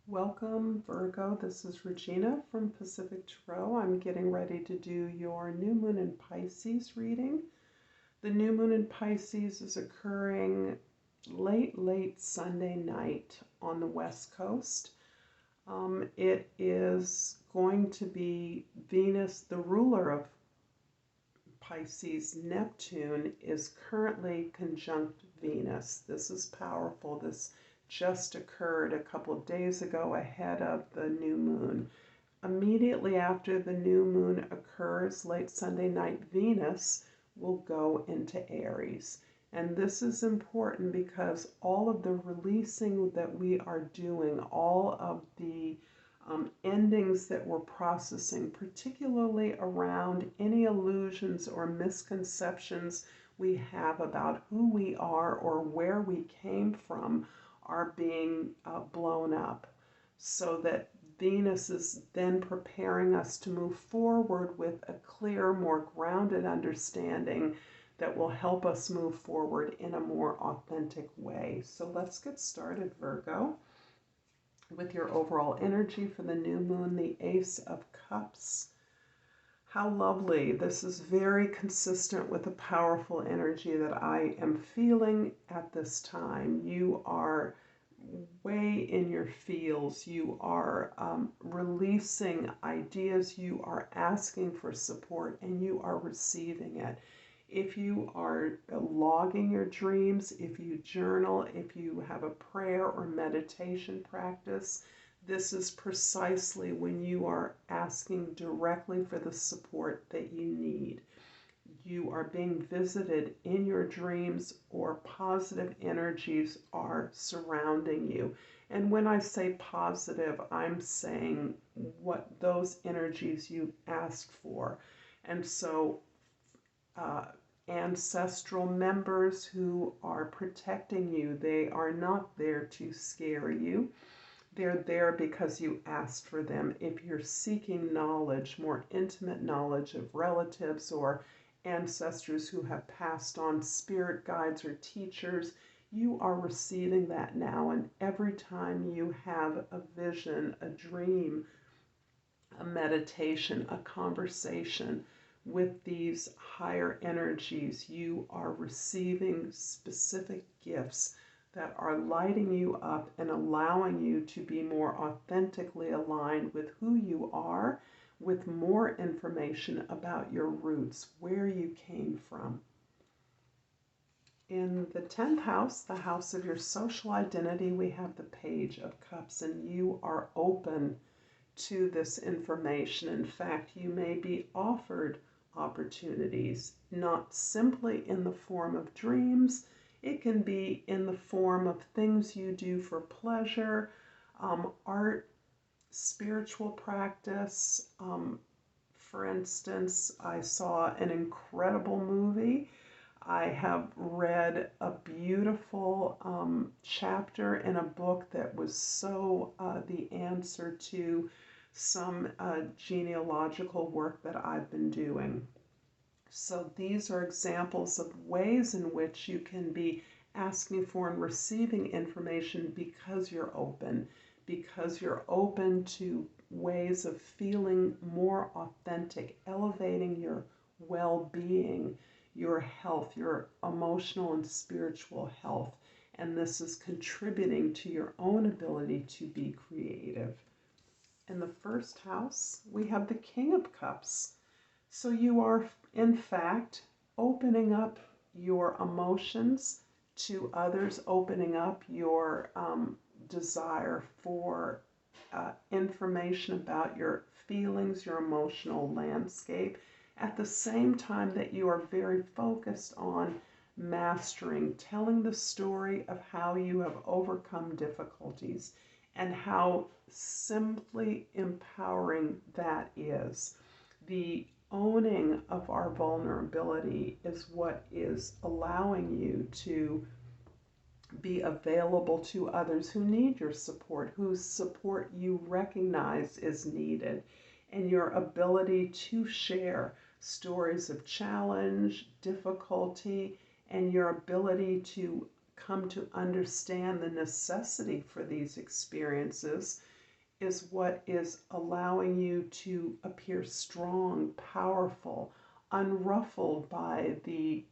Welcome, Virgo. This is Regina from Pacific Tarot. I'm getting ready to do your new moon in Pisces reading. The new moon in Pisces is occurring late Sunday night on the West Coast. It is going to be Venus, the ruler of Pisces. Neptune is currently conjunct Venus. This is powerful. This just occurred a couple of days ago ahead of the new moon. Immediately after the new moon occurs, late Sunday night, Venus will go into Aries. And this is important because all of the releasing that we are doing, all of the endings that we're processing, particularly around any illusions or misconceptions we have about who we are or where we came from, are being blown up, so that Venus is then preparing us to move forward with a clear, more grounded understanding that will help us move forward in a more authentic way. So let's get started, Virgo, with your overall energy for the new moon, the Ace of Cups. How lovely. This is very consistent with the powerful energy that I am feeling at this time. You are way in your feels. You are releasing ideas. You are asking for support and you are receiving it. If you are logging your dreams, if you journal, if you have a prayer or meditation practice, this is precisely when you are asking directly for the support that you need. You are being visited in your dreams, or positive energies are surrounding you. And when I say positive, I'm saying what those energies you've asked for. And so ancestral members who are protecting you, they are not there to scare you. They're there because you asked for them. If you're seeking knowledge, more intimate knowledge of relatives or ancestors who have passed on, spirit guides or teachers, you are receiving that now. And every time you have a vision, a dream, a meditation, a conversation with these higher energies, you are receiving specific gifts that are lighting you up and allowing you to be more authentically aligned with who you are, with more information about your roots, where you came from. In the 10th house, the house of your social identity, we have the Page of Cups, and you are open to this information. In fact, you may be offered opportunities, not simply in the form of dreams. It can be in the form of things you do for pleasure, art, spiritual practice. For instance, I saw an incredible movie. I have read a beautiful chapter in a book that was so the answer to some genealogical work that I've been doing. So these are examples of ways in which you can be asking for and receiving information because you're open to ways of feeling more authentic, elevating your well-being, your health, your emotional and spiritual health. And this is contributing to your own ability to be creative. In the first house, we have the King of Cups. So you are, in fact, opening up your emotions to others, opening up your desire for information about your feelings, your emotional landscape, at the same time that you are very focused on mastering, telling the story of how you have overcome difficulties and how simply empowering that is. The owning of our vulnerability is what is allowing you to be available to others who need your support, whose support you recognize is needed, and your ability to share stories of challenge, difficulty, and your ability to come to understand the necessity for these experiences is what is allowing you to appear strong, powerful, unruffled by the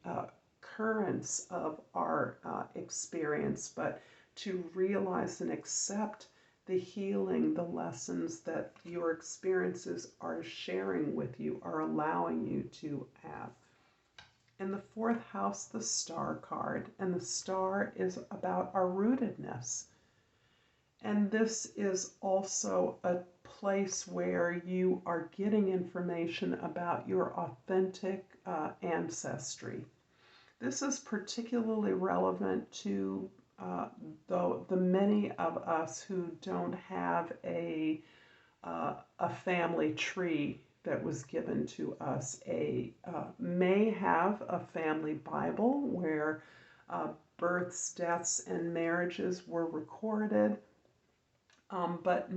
currents of our experience, but to realize and accept the healing, the lessons that your experiences are sharing with you, are allowing you to have. In the fourth house, the star card, and the star is about our rootedness. And this is also a place where you are getting information about your authentic ancestry. This is particularly relevant to the many of us who don't have a family tree that was given to us. May have a family Bible where births, deaths, and marriages were recorded, but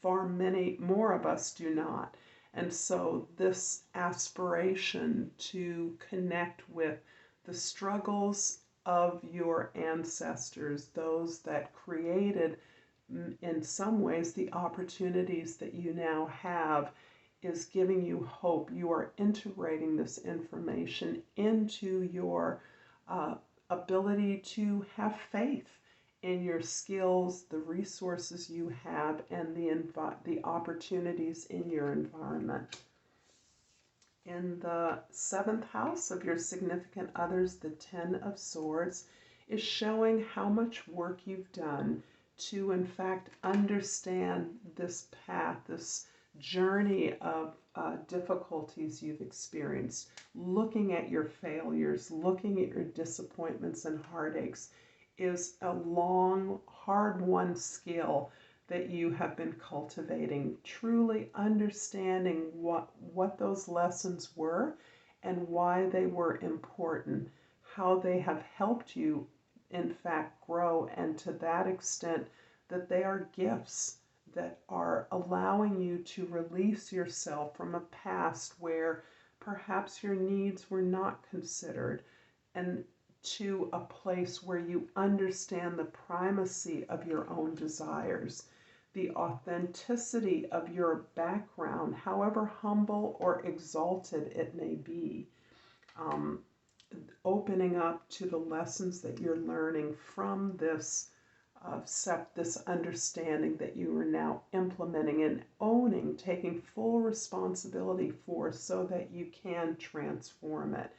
far many more of us do not. And so this aspiration to connect with the struggles of your ancestors, those that created, in some ways, the opportunities that you now have, is giving you hope. You are integrating this information into your ability to have faith in your skills, the resources you have, and the opportunities in your environment. In the seventh house of your significant others, the Ten of Swords is showing how much work you've done to, in fact, understand this path, this journey of difficulties you've experienced, looking at your failures, looking at your disappointments and heartaches, is a long, hard-won skill that you have been cultivating, truly understanding what those lessons were and why they were important, how they have helped you, in fact, grow, and to that extent that they are gifts that are allowing you to release yourself from a past where perhaps your needs were not considered, and to a place where you understand the primacy of your own desires, the authenticity of your background, however humble or exalted it may be, opening up to the lessons that you're learning from this understanding that you are now implementing and owning, taking full responsibility for, so that you can transform it.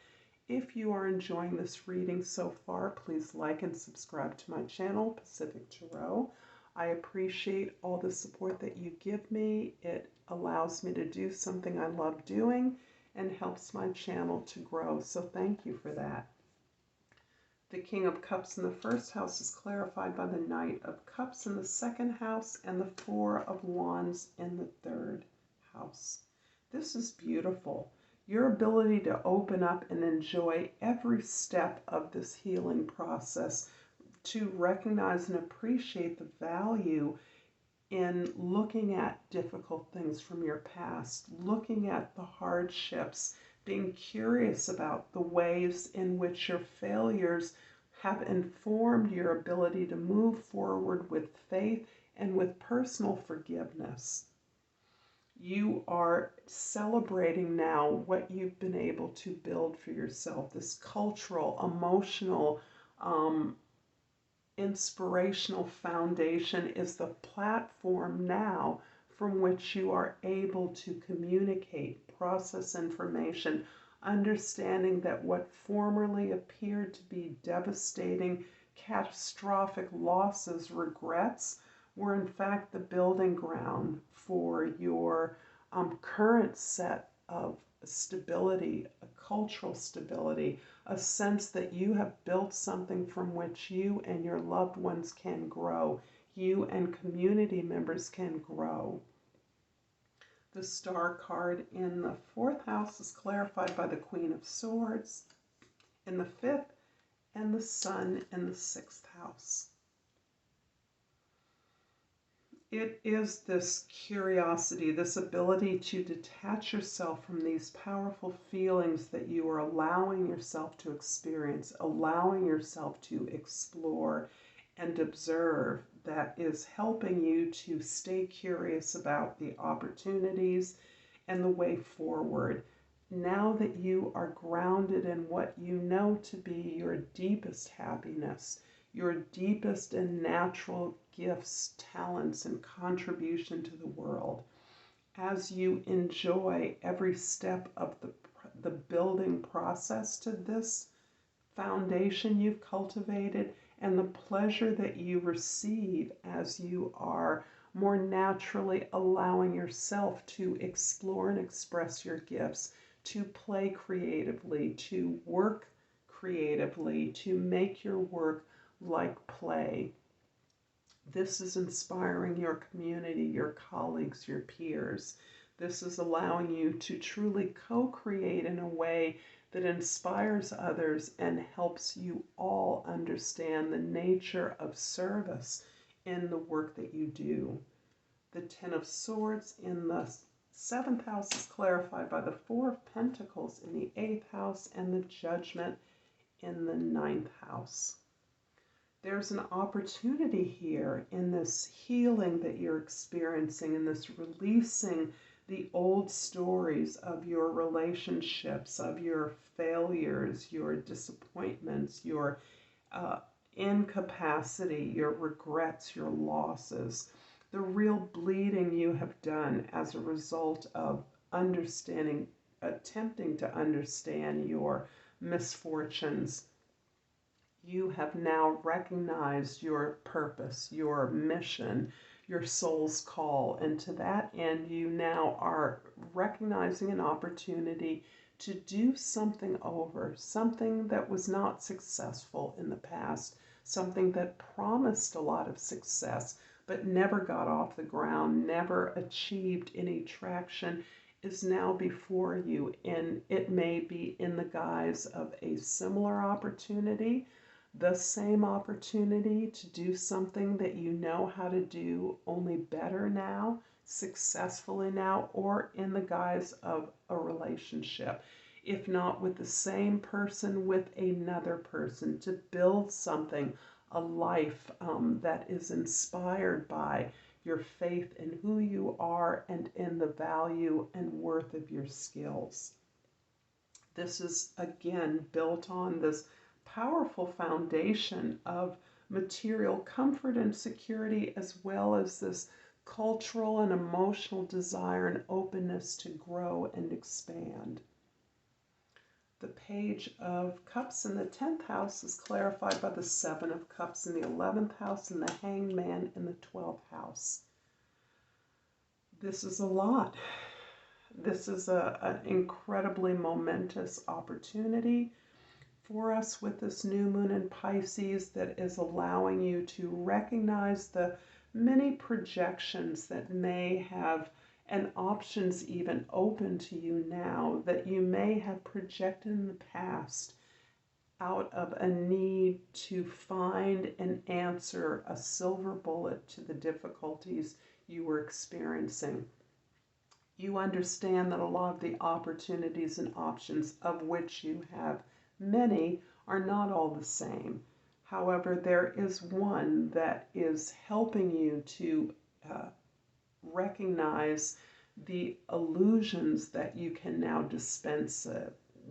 If you are enjoying this reading so far, please like and subscribe to my channel, Pacific Tarot. I appreciate all the support that you give me. It allows me to do something I love doing and helps my channel to grow, so thank you for that. The King of Cups in the first house is clarified by the Knight of Cups in the second house and the Four of Wands in the third house. This is beautiful. Your ability to open up and enjoy every step of this healing process, to recognize and appreciate the value in looking at difficult things from your past, looking at the hardships, being curious about the ways in which your failures have informed your ability to move forward with faith and with personal forgiveness. You are celebrating now what you've been able to build for yourself, this cultural, emotional, inspirational foundation is the platform now from which you are able to communicate, process information, understanding that what formerly appeared to be devastating, catastrophic losses, regrets, were in fact the building ground for your current set of stability, a cultural stability, a sense that you have built something from which you and your loved ones can grow, you and community members can grow. The Star card in the fourth house is clarified by the Queen of Swords in the fifth, and the Sun in the sixth house. It is this curiosity, this ability to detach yourself from these powerful feelings that you are allowing yourself to experience, allowing yourself to explore and observe, that is helping you to stay curious about the opportunities and the way forward. Now that you are grounded in what you know to be your deepest happiness, your deepest and natural gifts, talents, and contribution to the world, as you enjoy every step of the building process to this foundation you've cultivated, and the pleasure that you receive as you are more naturally allowing yourself to explore and express your gifts, to play creatively, to work creatively, to make your work like play. This is inspiring your community, your colleagues, your peers. This is allowing you to truly co-create in a way that inspires others and helps you all understand the nature of service in the work that you do. The Ten of Swords in the 7th house is clarified by the Four of Pentacles in the 8th house and the Judgment in the 9th house. There's an opportunity here in this healing that you're experiencing, in this releasing the old stories of your relationships, of your failures, your disappointments, your incapacity, your regrets, your losses, the real bleeding you have done as a result of understanding, attempting to understand your misfortunes. You have now recognized your purpose, your mission, your soul's call. And to that end, you now are recognizing an opportunity to do something over, something that was not successful in the past, something that promised a lot of success, but never got off the ground, never achieved any traction, is now before you. And it may be in the guise of a similar opportunity, the same opportunity to do something that you know how to do, only better now, successfully now, or in the guise of a relationship. If not with the same person, with another person, to build something, a life that is inspired by your faith in who you are and in the value and worth of your skills. This is, again, built on this powerful foundation of material comfort and security, as well as this cultural and emotional desire and openness to grow and expand. The Page of Cups in the 10th house is clarified by the Seven of Cups in the 11th house and the Hanged Man in the 12th house. This is a lot. This is an incredibly momentous opportunity for us with this new moon in Pisces that is allowing you to recognize the many projections that may have, and options even open to you now, that you may have projected in the past out of a need to find and answer a silver bullet to the difficulties you were experiencing. You understand that a lot of the opportunities and options, of which you have many, are not all the same. However, there is one that is helping you to recognize the illusions that you can now dispense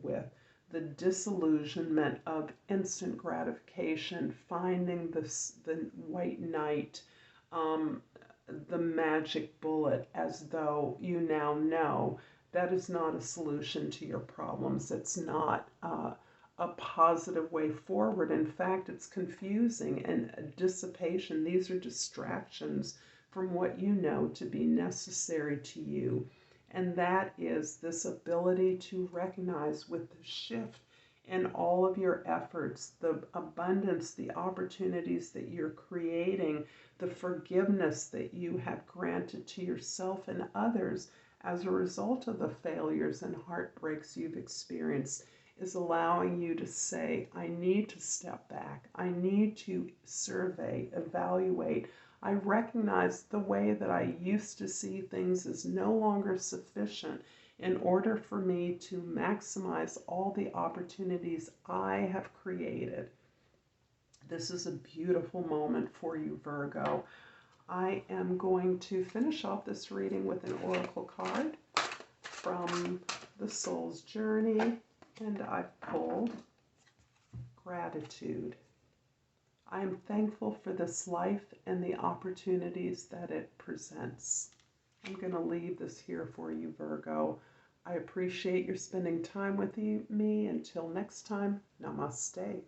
with. The disillusionment of instant gratification, finding the white knight, the magic bullet, as though you now know that is not a solution to your problems. It's not a positive way forward. In fact, it's confusing and dissipation. These are distractions from what you know to be necessary to you. And that is this ability to recognize, with the shift in all of your efforts, the abundance, the opportunities that you're creating, the forgiveness that you have granted to yourself and others as a result of the failures and heartbreaks you've experienced, is allowing you to say, I need to step back. I need to survey, evaluate. I recognize the way that I used to see things is no longer sufficient in order for me to maximize all the opportunities I have created. This is a beautiful moment for you, Virgo. I am going to finish off this reading with an oracle card from the Soul's Journey, and I've pulled Gratitude. I am thankful for this life and the opportunities that it presents. I'm going to leave this here for you, Virgo. I appreciate your spending time with me. Until next time, Namaste.